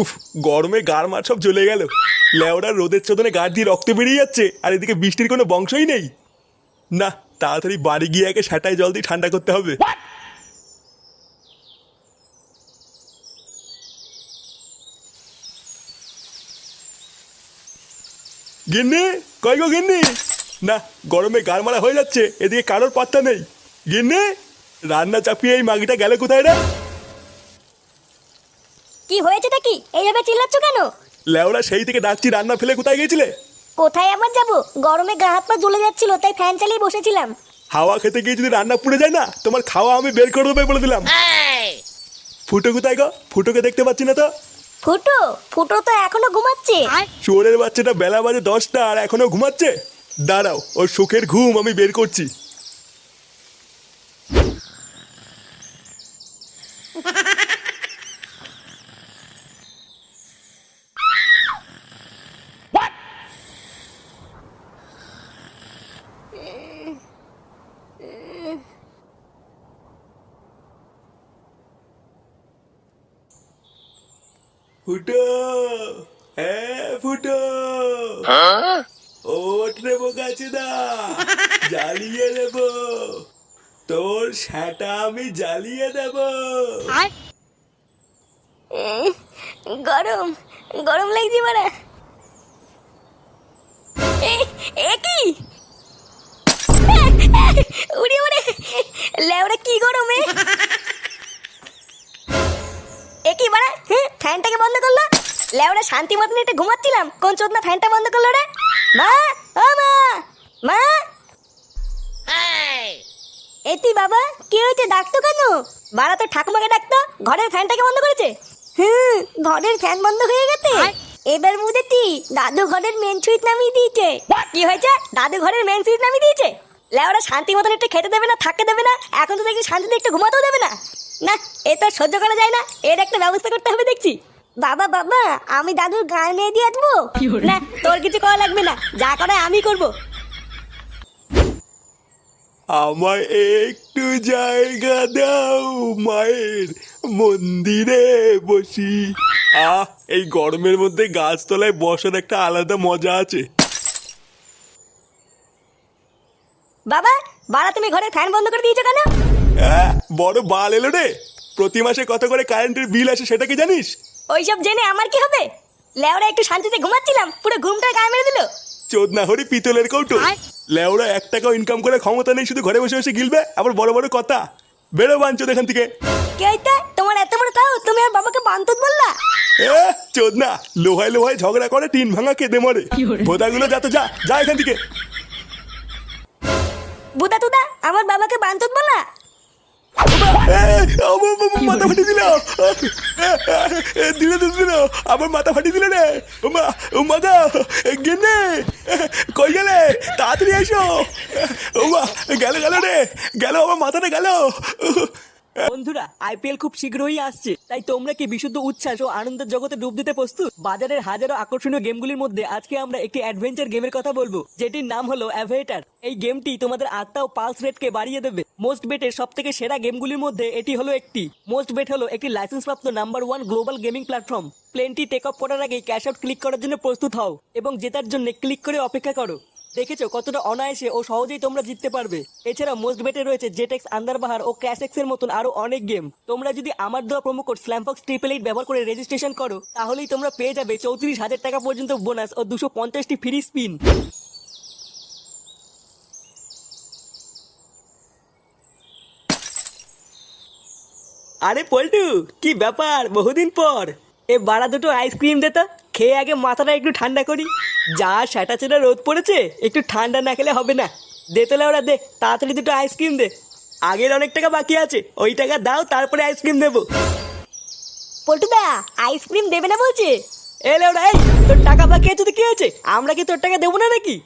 উফ, গরমে গার মার সব জ্বলে গেল। লেওড়া রোদের চোদনে গাড় দিয়ে রক্ত বেরিয়ে যাচ্ছে, আর এদিকে বৃষ্টির কোনো বংশই নেই। না, তাড়াতাড়ি বাড়ি গিয়ে একে সেটাই জল দিয়ে ঠান্ডা করতে হবে। গিন্নি, কই গো গিন্নি? না, গরমে গার মারা হয়ে যাচ্ছে, এদিকে কারোর পাত্তা নেই। গিন্নি, রান্না চাপিয়ে এই মাগিটা গেল কোথায় রে? কি হয়েছেটা কি? এইভাবে চিল্লাচ্ছ কেন? লেওড়া সেই থেকে ডাকছি, রান্না ফেলে কোথায় গেছিলে? কোথায় আবার যাবো? গরমে গা হাত পা জ্বলে যাচ্ছিল, তাই ফ্যান চালিয়ে বসেছিলাম। হাওয়া খেতে গিয়ে যদি রান্না পুড়ে যায় না, তোমার খাওয়া আমি বের করে দেবো বলে দিলাম। ফুটো কোথায় গো? ফুটোকে দেখতে পাচ্ছি না তো। ফুটো? ফুটো তো এখনো ঘুমাচ্ছে। চোরের বাচ্চাটা বেলা বাজে 10টা আর এখনো ঘুমাচ্ছে। দাঁড়াও, ওর সুখের ঘুম আমি বের করছি। ফুটো, হ্যাঁ ফুটো, ওঠ রে বোকাচোদা, জ্বালিয়ে দেব তোর সেটা, আমি জ্বালিয়ে দেব। গরম গরম লাগছে মারা। এ কি? উড়ে উড়ে লেওড়া, কি গরমে! এ কি মারা? ফ্যানটাকে বন্ধ করলো? লেওড়া, শান্তি মতন একটু ঘুমাচ্ছিলাম, কোন চোদনা ফ্যানটা বন্ধ করলো রে? মা, ও মা, মা! এতি বাবা, কি হয়েছে? ডাকতো কেন? বাড়া তো ঠাকুমাকে ডাকতো, ঘরের ফ্যানটাকে বন্ধ করেছে। ঘরের ফ্যান বন্ধ হয়ে গেছে। এবার বুঝেছি, দাদু ঘরের মেন সুইচ নামিয়ে দিয়েছে। কি হয়েছে? দাদু ঘরের মেন সুইচ নামিয়ে দিয়েছে? লেওরা, শান্তি মতন একটু খেতে দেবে না, থাকতে দেবে না, এখন তো দেখি শান্তিতে একটু ঘুমাতেও দেবে না। না, এ তো সহ্য করা যায় না, এর একটা ব্যবস্থা করতে হবে দেখছি। বাবা বাবা, আমি দাদুর গায়ে নিয়ে দিয়ে আসবো। না, তোর কিছু করা লাগবে না, যা করে আমি করবো। আমার একটু জায়গা দাও, মায়ের মন্দিরে বসি। এই গরমের মধ্যে গাছতলায় বসার একটা আলাদা মজা আছে। বাবা, বাড়া তুমি ঘরে ফ্যান বন্ধ করে দিয়েছো কেন? বড় বাল এলো রে। প্রতি মাসে কত করে কারেন্টের বিল আসে সেটা কি জানিস? ওইসব জেনে আমার কি হবে? লেওরা, একটু শান্তিতে ঘুমাচ্ছিলাম, পুরো ঘুমটা গায়ে মেরে দিল। চোদনা হরি পিতলের কৌটো। লেওরা 1 টাকাও ইনকাম করে ক্ষমতা নেই, শুধু ঘরে বসে বসে গিলবে, আবার বড় বড় কথা। বেরো বাঞ্চোদ এখান থেকে। কে হইতে? তোমার এত বড় তাও তুমি আর বাবাকে বান্তুত বললা? চোদনা, লোহায় লোহায় ঝগড়া করে টিন ভাঙা কেঁদে মরে। ভোদাগুলো যা তো, যা যা এখান থেকে। বুদা তুদা, আমার বাবাকে বান্তুত বলা? মাথা ফাটিয়ে দিল, দিলে দিল, আমার মাথা ফাটিয়ে দিল রে। মাথা গেলে কই গেলে? তাড়াতাড়ি এসো। গেল গেল রে, গেল আমার মাথাটা গেল। বন্ধুরা, আইপিএল খুব শীঘ্রই আসছে, তাই তোমরা কি বিশুদ্ধ উচ্ছ্বাস ও আনন্দের জগতে ডুব দিতে প্রস্তুত? বাজারের হাজারো আকর্ষণীয় গেমগুলির মধ্যে আজকে আমরা একটি অ্যাডভেঞ্চার গেমের কথা বলবো, যেটির নাম হলো অ্যাভেটার। এই গেমটি তোমাদের আত্মা ও পালস রেটকে বাড়িয়ে দেবে। মোস্ট বেটের সব থেকে সেরা গেমগুলির মধ্যে এটি হলো একটি। মোস্ট বেট হলো একটি লাইসেন্সপ্রাপ্ত নাম্বার 1 গ্লোবাল গেমিং প্ল্যাটফর্ম। প্লেনটি টেক অফ করার আগেই ক্যাশ আউট ক্লিক করার জন্য প্রস্তুত হও এবং জেতার জন্য ক্লিক করে অপেক্ষা করো। দেখেছো কতটা অনায়াসে ও সহজেই তোমরা জিততে পারবে। এছাড়া মোস্ট বেটে রয়েছে জেটেক্স, আন্দারবাহার ও ক্যাশেক্স এর মতন আরো অনেক গেম। তোমরা যদি আমার দেওয়া প্রোমো কোড স্ল্যামফক্স 888 ব্যবহার করে রেজিস্ট্রেশন করো, তাহলেই তোমরা পেয়ে যাবে 34,000 টাকা পর্যন্ত বোনাস ও 250টি ফ্রি স্পিন। আরে পল্টু, কি ব্যাপার, বহুদিন পর। এ বাড়া দুটো আইসক্রিম দে তো, খেয়ে আগে মাথাটা একটু ঠান্ডা করি। যা সেটা চেনা রোদ পড়েছে, একটু ঠান্ডা না খেলে হবে না। দে তোলে ওরা, দে তাড়াতাড়ি দুটো আইসক্রিম দে। আগের অনেক টাকা বাকি আছে, ওই টাকা দাও, তারপরে আইসক্রিম দেবো। পল্টুদা, আইসক্রিম দেবে না বলছে? এলে ওরা, এই তোর টাকা বাকি আছে তো কি হয়েছে? আমরা কি তোর টাকা দেবো না নাকি?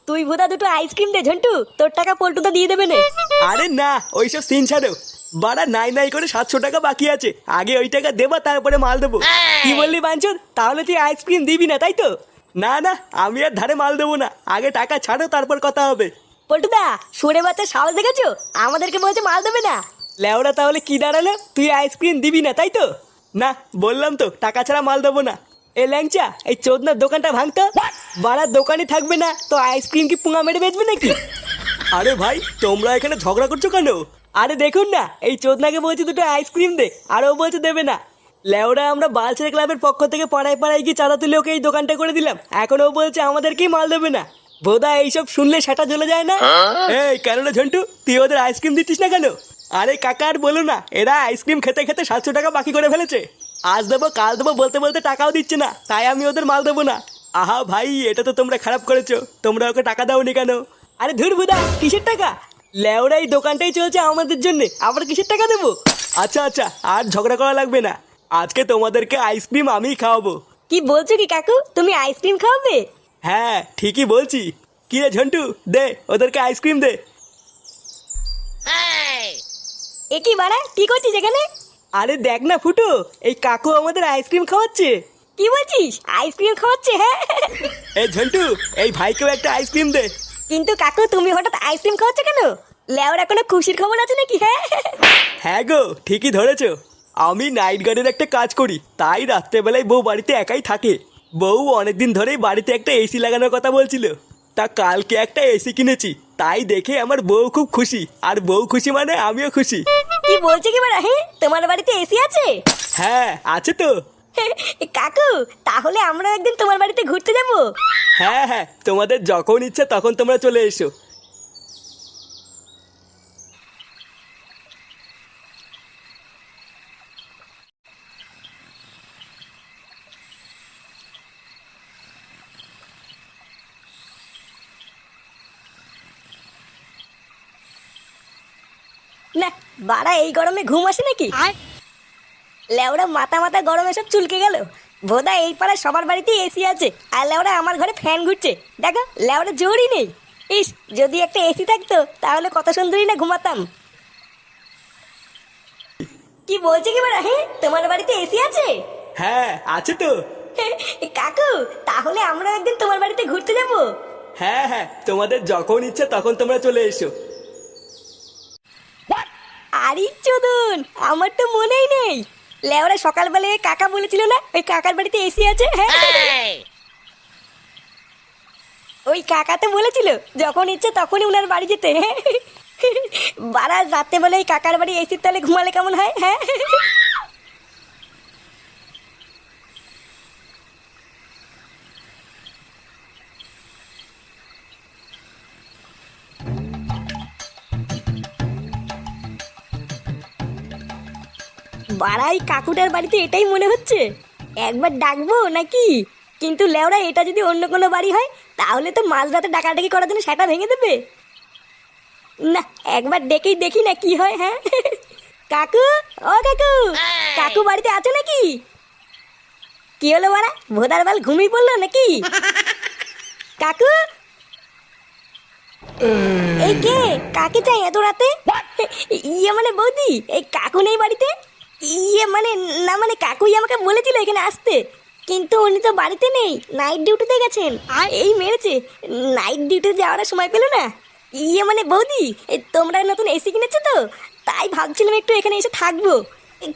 তুই ভোদা দুটো আইসক্রিম দে ঝন্টু, তোর টাকা পল্টুদা দিয়ে দেবে না। আরে না, ওইসব সিন ছাড়ো। বাড়া নাই নাই করে 700 টাকা বাকি আছে, আগে ওই টাকা দেবা, তারপরে মাল দেবো। কি বললি বাঞ্চন? তাহলে তুই আইসক্রিম দিবি না, তাই তো? না না, আমি আর ধারে মাল দেবো না, আগে টাকা ছাড়ো, তারপর কথা হবে। পল্টুদা, সুরে বাচ্চা সাহস দেখেছো? আমাদেরকে বলছে মাল দেবে না। লেওরা, তাহলে কি দাঁড়ালো? তুই আইসক্রিম দিবি না, তাই তো? না, বললাম তো টাকা ছাড়া মাল দেবো না। এ ল্যাংচা, এই চোদনার দোকানটা ভাঙতো। বাড়ার দোকানই থাকবে না তো আইসক্রিম কি পুঙা মেরে বেচবে নাকি? আরে ভাই, তোমরা এখানে ঝগড়া করছো কেন? আরে দেখুন না, এই চোদনাকে বলছি দুটো আইসক্রিম দে, আর ও বলছে দেবে না। লেওরা আমরা বালছেড়ে ক্লাবের পক্ষ থেকে পাড়ায় পাড়ায় গিয়ে চাঁদা তুলে ওকে এই দোকানটা করে দিলাম, এখন ও বলছে আমাদেরকেই মাল দেবে না। বোধা এইসব শুনলে সেটা জ্বলে যায় না? এই কেন রে ঝন্টু, তুই ওদের আইসক্রিম দিচ্ছিস না কেন? আরে কাকা আর বলো না, এরা আইসক্রিম খেতে খেতে 700 টাকা বাকি করে ফেলেছে। আজ দেবো কাল দেবো বলতে বলতে টাকাও দিচ্ছে না, তাই আমি ওদের মাল দেবো না। আহা ভাই, এটা তো তোমরা খারাপ করেছো, তোমরা ওকে টাকা দাওনি কেন? আরে ধুর বুদা, কিসের টাকা? লেওরা এই দোকানটাই চলছে আমাদের জন্য, আবার কিসের টাকা দেবো? আচ্ছা আচ্ছা, আর ঝগড়া করা লাগবে না, আজকে তোমাদেরকে আইসক্রিম আমিই খাওয়াবো। কি বলছো কি কাকু, তুমি আইসক্রিম খাওয়াবে? হ্যাঁ ঠিকই বলছি। কি রে ঝন্টু, দে ওদেরকে আইসক্রিম দে। এ কি বাড়া, কি করছিস এখানে? আরে দেখ না ফুটো, এই কাকু আমাদের আইসক্রিম খাওয়াচ্ছে। কি বলছিস, আইসক্রিম খাওয়াচ্ছে? হ্যাঁ এই ঝন্টু, এই ভাইকেও একটা আইসক্রিম দে। কিন্তু কাকু তুমি হঠাৎ আইসক্রিম খাওয়াচ্ছ কেন? লেওরা কোনো খুশির খবর আছে নাকি? হ্যাঁ হ্যাঁ গো, ঠিকই ধরেছো। আমি নাইট গার্ডের একটা কাজ করি, তাই রাত্রেবেলায় বউ বাড়িতে একাই থাকে। বউ অনেকদিন ধরেই বাড়িতে একটা এসি লাগানোর কথা বলছিল, তা কালকে একটা এসি কিনেছি, তাই দেখে আমার বউ খুব খুশি, আর বউ খুশি মানে আমিও খুশি। কি বলছে কি বাড়া, হ্যাঁ তোমার বাড়িতে এসি আছে? হ্যাঁ আছে তো। কাকু, তাহলে আমরা একদিন তোমার বাড়িতে ঘুরতে যাব। হ্যাঁ হ্যাঁ, তোমাদের যখন ইচ্ছা তখন তোমরা চলে এসো। না বাড়া, এই গরমে ঘুম আসে নাকি? লেওরা মাথা মাথা গরমে সব চুলকে গেল। বোধা এই পাড়ায় সবার বাড়িতেই এসি আছে, আর লেওরা আমার ঘরে ফ্যান ঘুরছে। দেখো লেওরা জোরই নেই। ইস, যদি একটা এসি থাকতো তাহলে কত সুন্দরই না ঘুমাতাম। কি বলছে কি বাড়া, হ্যাঁ তোমার বাড়িতে এসি আছে? হ্যাঁ আছে তো। কাকু, তাহলে আমরা একদিন তোমার বাড়িতে ঘুরতে যাব। হ্যাঁ হ্যাঁ, তোমাদের যখন ইচ্ছা তখন তোমরা চলে এসো। আরে চোদন, আমার তো মনেই নেই। লেওরা সকালবেলায় কাকা বলেছিল না ওই কাকার বাড়িতে এসি আছে? হ্যাঁ ওই কাকা তো বলেছিল যখন ইচ্ছে তখনই উনার বাড়ি যেতে। বারা রাতে বেলা এই কাকার বাড়ি এসির তলে ঘুমালে কেমন হয়? হ্যাঁ বাড়াই কাকুটার বাড়িতে এটাই মনে হচ্ছে, একবার ডাকবো নাকি? কিন্তু লেওরা এটা যদি অন্য কোনো বাড়ি হয় তাহলে তো মাঝরাতে ডাকাডাকি করার জন্য সেটা ভেঙে দেবে। না, একবার ডেকেই দেখি না কি হয়। হ্যাঁ কাকু, ও কাকু, কাকু বাড়িতে আছো নাকি? কি হলো বাড়া, ভোদার বাল ঘুমিয়ে পড়লো নাকি? কাকু, এই কে, কাকে চাই এত রাতে? ইয়ে মানে বৌদি, এই কাকু নেই বাড়িতে? ইয়ে মানে না, মানে কাকুই আমাকে বলেছিল এখানে আসতে, কিন্তু উনি তো বাড়িতে নেই, নাইট ডিউটিতে গেছেন। এই মেরেছে, নাইট ডিউটিতে যাওয়ার সময় পেলো না। ইয়ে মানে বৌদি, তোমরা নতুন এসি কিনেছো তো, তাই ভাবছিলাম একটু এখানে এসে থাকবো,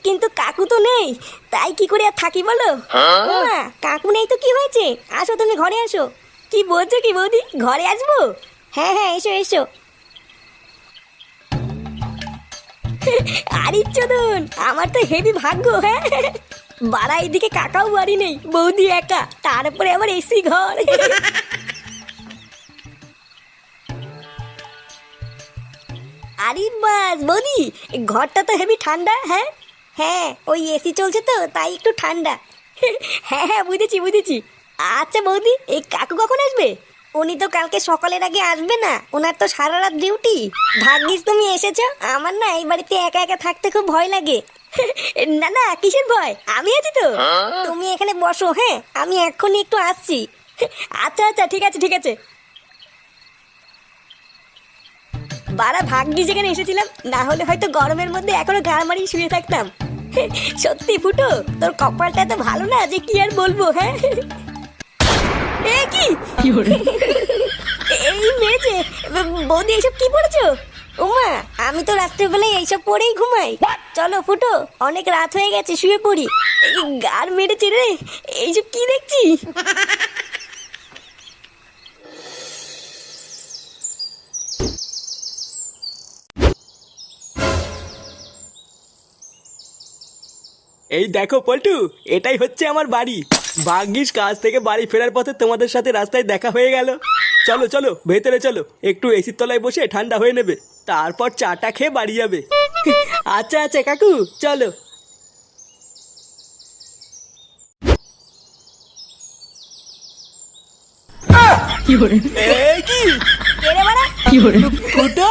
কিন্তু কাকু তো নেই, তাই কি করে আর থাকি বলো? মা, কাকু নেই তো কি হয়েছে, আসো তুমি ঘরে আসো। কি বলছো কি বৌদি, ঘরে আসবো? হ্যাঁ হ্যাঁ, এসো এসো। আরে চোদন, আমার তো হেভি ভাগ্য। হ্যাঁ বাড়া, এইদিকে কাকাও বাড়ি নেই, বৌদি একা, তারপরে আবার এসি ঘর। আরে বাস বৌদি, ঘরটা তো হেভি ঠান্ডা। হ্যাঁ হ্যাঁ, ওই এসি চলছে তো তাই একটু ঠান্ডা। হ্যাঁ হ্যাঁ, বুঝেছি বুঝেছি। আচ্ছা বৌদি, এই কাকু কখন আসবে? উনি তো কালকে সকালের আগে আসবে না, ওনার তো সারা রাত ডিউটি। ভাগ্যিস তুমি এসেছো, আমার না এই বাড়িতে একা একা থাকতে খুব ভয় লাগে। না না, কিসের ভয়, আমি আছি তো। তুমি এখানে বসো, হ্যাঁ আমি এক্ষুনি একটু আসছি। আচ্ছা আচ্ছা, ঠিক আছে ঠিক আছে। বারা ভাগ্যি যেখানে এসেছিলাম, না হলে হয়তো গরমের মধ্যে এখনো গা মারিয়ে শুয়ে থাকতাম। সত্যি ফুটো, তোর কপালটা এত ভালো না যে কি আর বলবো। হ্যাঁ এ কি এই মেরেছে বৌদি, এসব কি পড়েছো? উমা, আমি তো রাত্রেবেলায় এইসব পরেই ঘুমাই। চলো ফুটো, অনেক রাত হয়ে গেছে, শুয়ে পড়ি। এই গার মেরেছে রে, এইসব কি দেখছি? এই দেখো পল্টু, এটাই হচ্ছে আমার বাড়ি। ভাগ্যিস কাজ থেকে বাড়ি ফেরার পথে তোমাদের সাথে রাস্তায় দেখা হয়ে গেল। চলো চলো ভেতরে চলো, একটু এসির তলায় বসে ঠান্ডা হয়ে নেবে, তারপর চাটা খেয়ে বাড়ি যাবে। আচ্ছা আচ্ছা কাকু, চলো। এ কি কে রে বাড়া? ফুটো?